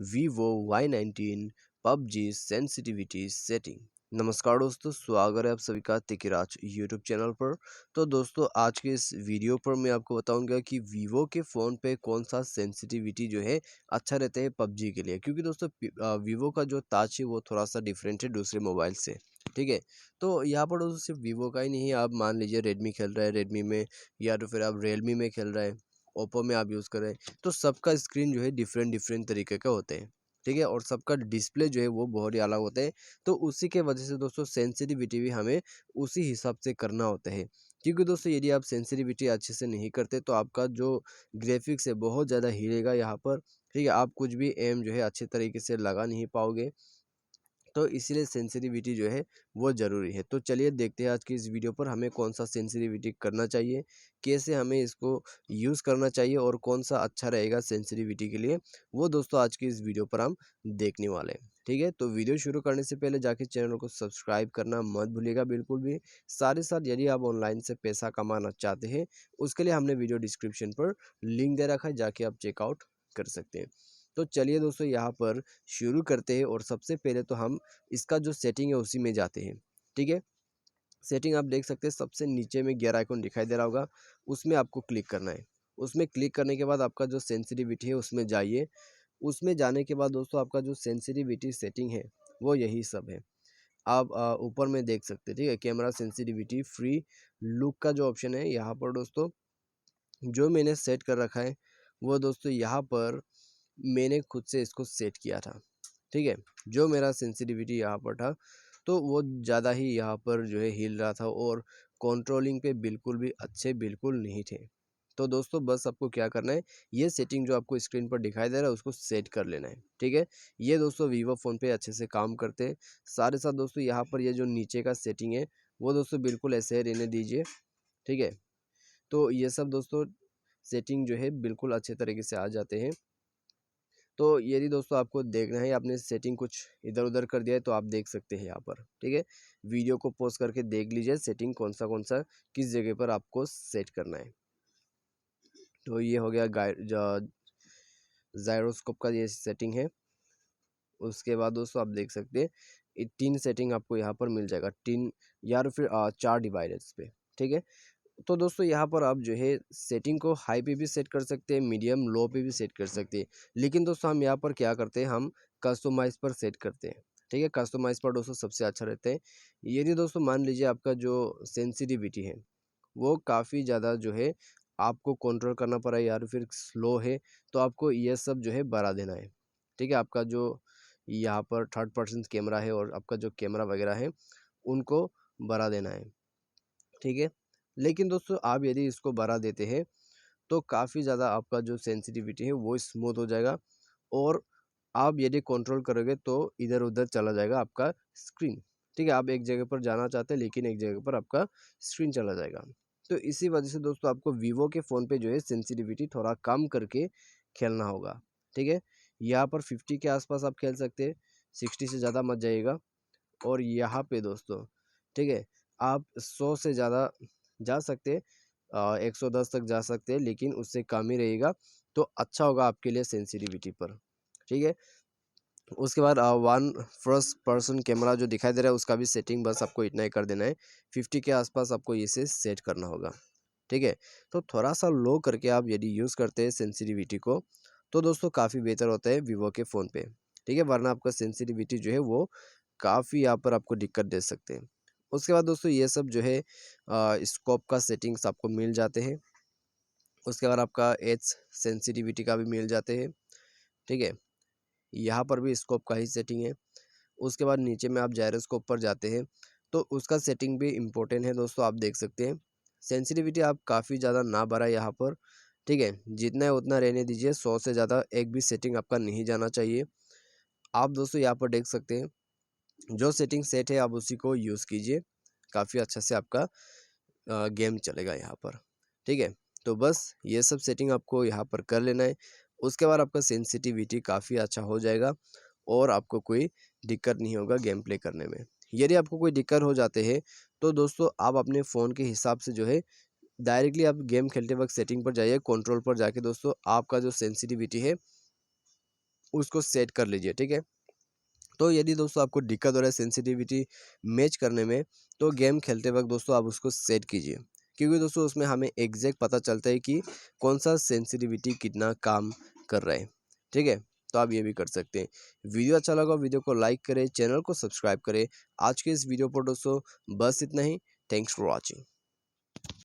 Vivo Y19 PUBG sensitivity setting. नमस्कार दोस्तों, स्वागत है आप सभी का तिकिराज यूट्यूब चैनल पर। तो दोस्तों, आज के इस वीडियो पर मैं आपको बताऊंगा कि वीवो के फ़ोन पे कौन सा सेंसिटिविटी जो है अच्छा रहता है पबजी के लिए। क्योंकि दोस्तों वीवो का जो टच है वो थोड़ा सा डिफरेंट है दूसरे मोबाइल से। ठीक है, तो यहाँ पर दोस्तों सिर्फ वीवो का ही नहीं है। आप मान लीजिए रेडमी खेल रहा है रेडमी में, या तो फिर आप रियलमी में खेल रहे हैं, ओप्पो में आप यूज़ कर रहे हैं, तो सबका स्क्रीन जो है डिफरेंट डिफरेंट तरीके का होते हैं। ठीक है, और सबका डिस्प्ले जो है वो बहुत ही अलग होता है। तो उसी के वजह से दोस्तों सेंसिटिविटी भी हमें उसी हिसाब से करना होता है। क्योंकि दोस्तों यदि आप सेंसिटिविटी अच्छे से नहीं करते तो आपका जो ग्राफिक्स है बहुत ज़्यादा हिलेगा यहाँ पर। ठीक है, आप कुछ भी एम जो है अच्छे तरीके से लगा नहीं पाओगे। तो इसीलिए सेंसिटिविटी जो है वो ज़रूरी है। तो चलिए देखते हैं आज की इस वीडियो पर हमें कौन सा सेंसिटिविटी करना चाहिए, कैसे हमें इसको यूज़ करना चाहिए और कौन सा अच्छा रहेगा सेंसिटिविटी के लिए, वो दोस्तों आज की इस वीडियो पर हम देखने वाले हैं। ठीक है, तो वीडियो शुरू करने से पहले जाके चैनल को सब्सक्राइब करना मत भूलिएगा बिल्कुल भी। साथ ही साथ यदि आप ऑनलाइन से पैसा कमाना चाहते हैं, उसके लिए हमने वीडियो डिस्क्रिप्शन पर लिंक दे रखा है, जाके आप चेकआउट कर सकते हैं। तो चलिए दोस्तों यहाँ पर शुरू करते हैं, और सबसे पहले तो हम इसका जो सेटिंग है उसी में जाते हैं। ठीक है, सेटिंग आप देख सकते हैं सबसे नीचे में गियर आइकन दिखाई दे रहा होगा, उसमें आपको क्लिक करना है। उसमें क्लिक करने के बाद आपका जो सेंसिटिविटी है उसमें जाइए। उसमें जाने के बाद दोस्तों आपका जो सेंसिटिविटी सेटिंग है वो यही सब है। आप ऊपर में देख सकते हैं। ठीक है, कैमरा सेंसिटिविटी फ्री लुक का जो ऑप्शन है यहाँ पर दोस्तों जो मैंने सेट कर रखा है, वो दोस्तों यहाँ पर मैंने खुद से इसको सेट किया था। ठीक है, जो मेरा सेंसिटिविटी यहाँ पर था तो वो ज़्यादा ही यहाँ पर जो है हिल रहा था, और कंट्रोलिंग पे बिल्कुल भी अच्छे बिल्कुल नहीं थे। तो दोस्तों बस आपको क्या करना है, ये सेटिंग जो आपको स्क्रीन पर दिखाई दे रहा है उसको सेट कर लेना है। ठीक है, ये दोस्तों वीवो फ़ोन पे अच्छे से काम करते हैं। साथ ही साथ दोस्तों यहाँ पर ये जो नीचे का सेटिंग है वो दोस्तों बिल्कुल ऐसे ही रहने दीजिए। ठीक है, तो ये सब दोस्तों सेटिंग जो है बिल्कुल अच्छे तरीके से आ जाते हैं। तो यदि दोस्तों आपको देखना है आपने सेटिंग कुछ इधर उधर कर दिया है तो आप देख सकते हैं यहाँ पर। ठीक है, वीडियो को पॉज करके देख लीजिए सेटिंग कौन सा किस जगह पर आपको सेट करना है। तो ये हो गया गाइड जायरोस्कोप का ये सेटिंग है। उसके बाद दोस्तों आप देख सकते हैं ये 3 सेटिंग आपको यहाँ पर मिल जाएगा, 3 या फिर 4 डिवाइसेस पे। ठीक है, तो दोस्तों यहाँ पर आप जो है सेटिंग को हाई पे भी सेट कर सकते हैं, मीडियम लो पे भी सेट कर सकते हैं। लेकिन दोस्तों हम यहाँ पर क्या करते हैं, हम कस्टमाइज़ पर सेट करते हैं। ठीक है, कस्टमाइज़ पर दोस्तों सबसे अच्छा रहता है। यदि दोस्तों मान लीजिए आपका जो सेंसिटिविटी है वो काफ़ी ज़्यादा जो है आपको कंट्रोल करना पड़ा है, या फिर स्लो है, तो आपको ये सब जो है बढ़ा देना है। ठीक है, आपका जो यहाँ पर थर्ड पर्सन कैमरा है और आपका जो कैमरा वगैरह है उनको बढ़ा देना है। ठीक है, लेकिन दोस्तों आप यदि इसको बढ़ा देते हैं तो काफ़ी ज़्यादा आपका जो सेंसिटिविटी है वो स्मूथ हो जाएगा, और आप यदि कंट्रोल करोगे तो इधर उधर चला जाएगा आपका स्क्रीन। ठीक है, आप एक जगह पर जाना चाहते हैं लेकिन एक जगह पर आपका स्क्रीन चला जाएगा। तो इसी वजह से दोस्तों आपको वीवो के फ़ोन पे जो है सेंसिटिविटी थोड़ा कम करके खेलना होगा। ठीक है, यहाँ पर 50 के आसपास आप खेल सकते हैं, 60 से ज़्यादा मत जाइएगा। और यहाँ पे दोस्तों ठीक है, आप 100 से ज़्यादा जा सकते हैं, 110 तक जा सकते हैं, लेकिन उससे कम ही रहेगा तो अच्छा होगा आपके लिए सेंसिटिविटी पर। ठीक है, उसके बाद वन फर्स्ट पर्सन कैमरा जो दिखाई दे रहा है उसका भी सेटिंग बस आपको इतना ही कर देना है, 50 के आसपास आपको इसे सेट करना होगा। ठीक है, तो थोड़ा सा लो करके आप यदि यूज़ करते हैं सेंसिटिविटी को तो दोस्तों काफ़ी बेहतर होता है वीवो के फ़ोन पे। ठीक है, वरना आपका सेंसिटिविटी जो है वो काफ़ी यहाँ पर आपको दिक्कत दे सकते हैं। उसके बाद दोस्तों ये सब जो है स्कोप का सेटिंग्स आपको मिल जाते हैं। उसके बाद आपका एज सेंसिटिविटी का भी मिल जाते हैं। ठीक है, यहाँ पर भी स्कोप का ही सेटिंग है। उसके बाद नीचे में आप जायरोस्कोप पर जाते हैं तो उसका सेटिंग भी इम्पोर्टेंट है दोस्तों, आप देख सकते हैं। सेंसिटिविटी आप काफ़ी ज़्यादा ना बढ़ाएं यहाँ पर। ठीक है, जितना है उतना रहने दीजिए, 100 से ज़्यादा एक भी सेटिंग आपका नहीं जाना चाहिए। आप दोस्तों यहाँ पर देख सकते हैं जो सेटिंग सेट है आप उसी को यूज़ कीजिए, काफ़ी अच्छा से आपका गेम चलेगा यहाँ पर। ठीक है, तो बस ये सब सेटिंग आपको यहाँ पर कर लेना है। उसके बाद आपका सेंसिटिविटी काफ़ी अच्छा हो जाएगा और आपको कोई दिक्कत नहीं होगा गेम प्ले करने में। यदि आपको कोई दिक्कत हो जाते हैं तो दोस्तों आप अपने फ़ोन के हिसाब से जो है डायरेक्टली आप गेम खेलते वक्त सेटिंग पर जाइए, कंट्रोल पर जाके दोस्तों आपका जो सेंसिटिविटी है उसको सेट कर लीजिए, ठीक है। तो यदि दोस्तों आपको दिक्कत हो रहा है सेंसिटिविटी मैच करने में, तो गेम खेलते वक्त दोस्तों आप उसको सेट कीजिए, क्योंकि दोस्तों उसमें हमें एग्जैक्ट पता चलता है कि कौन सा सेंसिटिविटी कितना काम कर रहा है, ठीक है। तो आप ये भी कर सकते हैं। वीडियो अच्छा लगा वीडियो को लाइक करें, चैनल को सब्सक्राइब करें। आज के इस वीडियो पर दोस्तों बस इतना ही। Thanks for watching.